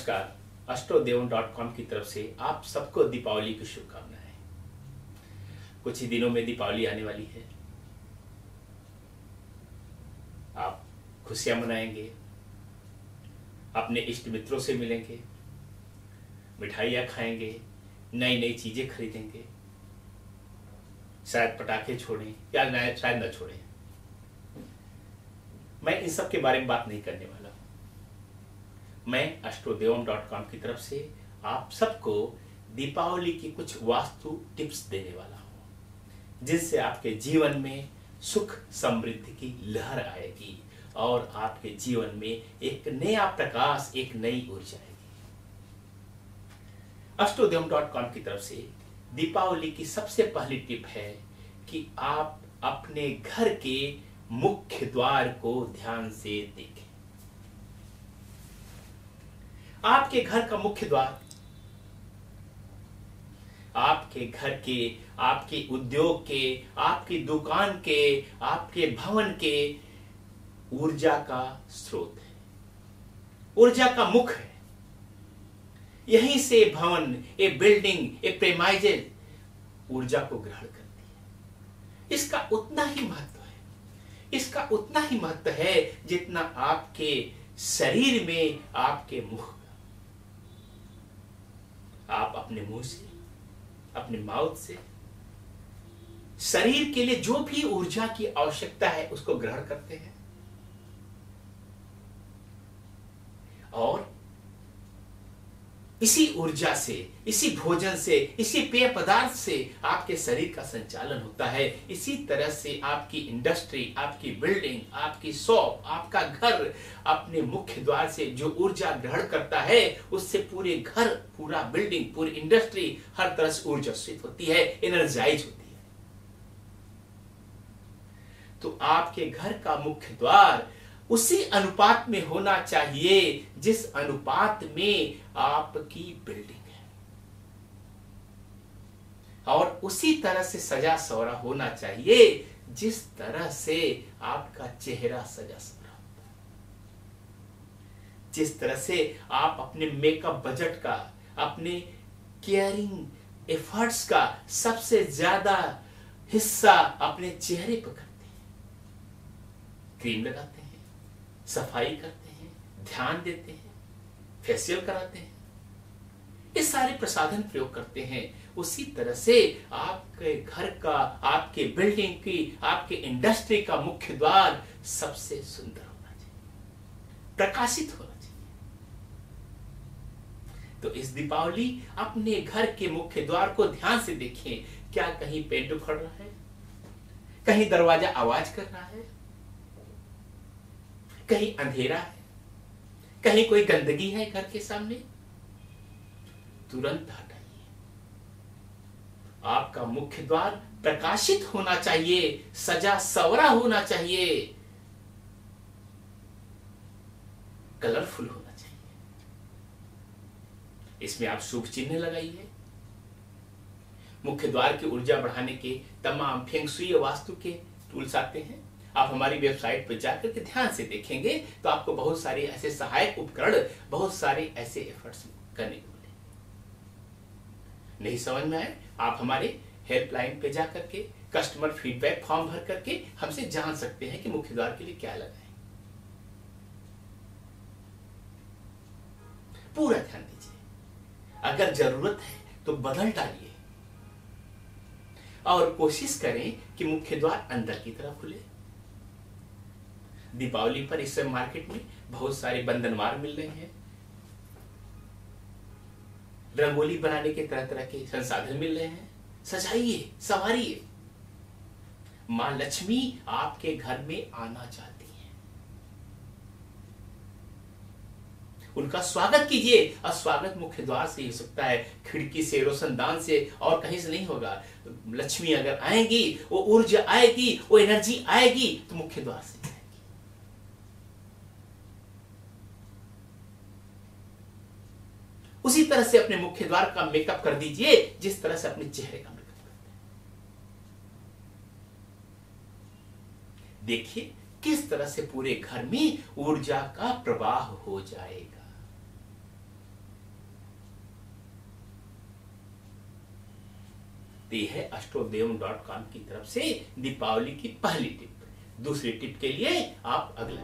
नमस्कार। astrodevan.com की तरफ से आप सबको दीपावली की शुभकामनाएं। कुछ ही दिनों में दीपावली आने वाली है। आप खुशियां मनाएंगे, अपने इष्ट मित्रों से मिलेंगे, मिठाइयाँ खाएंगे, नई नई चीजें खरीदेंगे, शायद पटाखे छोड़ें या शायद न छोड़ें। मैं इन सब के बारे में बात नहीं करने वाला हूं। मैं astrodevan.com की तरफ से आप सबको दीपावली की कुछ वास्तु टिप्स देने वाला हूं, जिनसे आपके जीवन में सुख समृद्धि की लहर आएगी और आपके जीवन में एक नया प्रकाश, एक नई ऊर्जा आएगी। astrodevan.com की तरफ से दीपावली की सबसे पहली टिप है कि आप अपने घर के मुख्य द्वार को ध्यान से देखें। आपके घर का मुख्य द्वार आपके घर के, आपके उद्योग के, आपकी दुकान के, आपके भवन के ऊर्जा का स्रोत है, ऊर्जा का मुख है। यहीं से भवन, ए बिल्डिंग, ए प्रेमाइजेज ऊर्जा को ग्रहण करती है। इसका उतना ही महत्व है, इसका उतना ही महत्व है जितना आपके शरीर में आपके मुख। आप अपने मुंह से, अपने माउथ से शरीर के लिए जो भी ऊर्जा की आवश्यकता है उसको ग्रहण करते हैं और इसी ऊर्जा से, इसी भोजन से, इसी पेय पदार्थ से आपके शरीर का संचालन होता है। इसी तरह से आपकी इंडस्ट्री, आपकी बिल्डिंग, आपकी शॉप, आपका घर अपने मुख्य द्वार से जो ऊर्जा ग्रहण करता है उससे पूरे घर, पूरा बिल्डिंग, पूरी इंडस्ट्री हर तरह से ऊर्जास्वित होती है, एनर्जाइज होती है। तो आपके घर का मुख्य द्वार उसी अनुपात में होना चाहिए जिस अनुपात में आपकी बिल्डिंग है, और उसी तरह से सजा सवरा होना चाहिए जिस तरह से आपका चेहरा सजा सवरा होता है। जिस तरह से आप अपने मेकअप बजट का, अपने केयरिंग एफर्ट्स का सबसे ज्यादा हिस्सा अपने चेहरे पर करते हैं, क्रीम लगाते हैं, सफाई करते हैं, ध्यान देते हैं, फेशियल कराते हैं, ये सारे प्रसाधन प्रयोग करते हैं। उसी तरह से आपके घर का, आपके बिल्डिंग की, आपके इंडस्ट्री का मुख्य द्वार सबसे सुंदर होना चाहिए, प्रकाशित होना चाहिए। तो इस दीपावली अपने घर के मुख्य द्वार को ध्यान से देखें। क्या कहीं पेंट उखड़ रहा है? कहीं दरवाजा आवाज कर रहा है? कहीं अंधेरा है? कहीं कोई गंदगी है घर के सामने? तुरंत हटाइए। आपका मुख्य द्वार प्रकाशित होना चाहिए, सजा सवरा होना चाहिए, कलरफुल होना चाहिए। इसमें आप शुभ चिन्ह लगाइए। मुख्य द्वार की ऊर्जा बढ़ाने के तमाम फेंग शुई वास्तु के टूल्स आते हैं। आप हमारी वेबसाइट पर जाकर के ध्यान से देखेंगे तो आपको बहुत सारे ऐसे सहायक उपकरण, बहुत सारे ऐसे एफर्ट्स करने को मिलेंगे। नहीं समझ में आए, आप हमारे हेल्पलाइन पे जाकर के कस्टमर फीडबैक फॉर्म भर करके हमसे जान सकते हैं कि मुख्य द्वार के लिए क्या लगाएं। पूरा ध्यान दीजिए। अगर जरूरत है तो बदल डालिए और कोशिश करें कि मुख्य द्वार अंदर की तरफ खुले। दीपावली पर इस समय मार्केट में बहुत सारे बंधनवार मिल रहे हैं, रंगोली बनाने के तरह तरह के संसाधन मिल रहे हैं। सजाइए, संवारिए। मां लक्ष्मी आपके घर में आना चाहती हैं, उनका स्वागत कीजिए। और स्वागत मुख्य द्वार से ही हो सकता है, खिड़की से, रोशनदान से, और कहीं से नहीं होगा। लक्ष्मी अगर आएंगी, वो ऊर्जा आएगी, वो एनर्जी आएगी तो मुख्य द्वार से। उसी तरह से अपने मुख्य द्वार का मेकअप कर दीजिए जिस तरह से अपने चेहरे का मेकअप करते हैं। देखिए किस तरह से पूरे घर में ऊर्जा का प्रवाह हो जाएगा। तो यह है astrodevam.com की तरफ से दीपावली की पहली टिप। दूसरी टिप के लिए आप अगला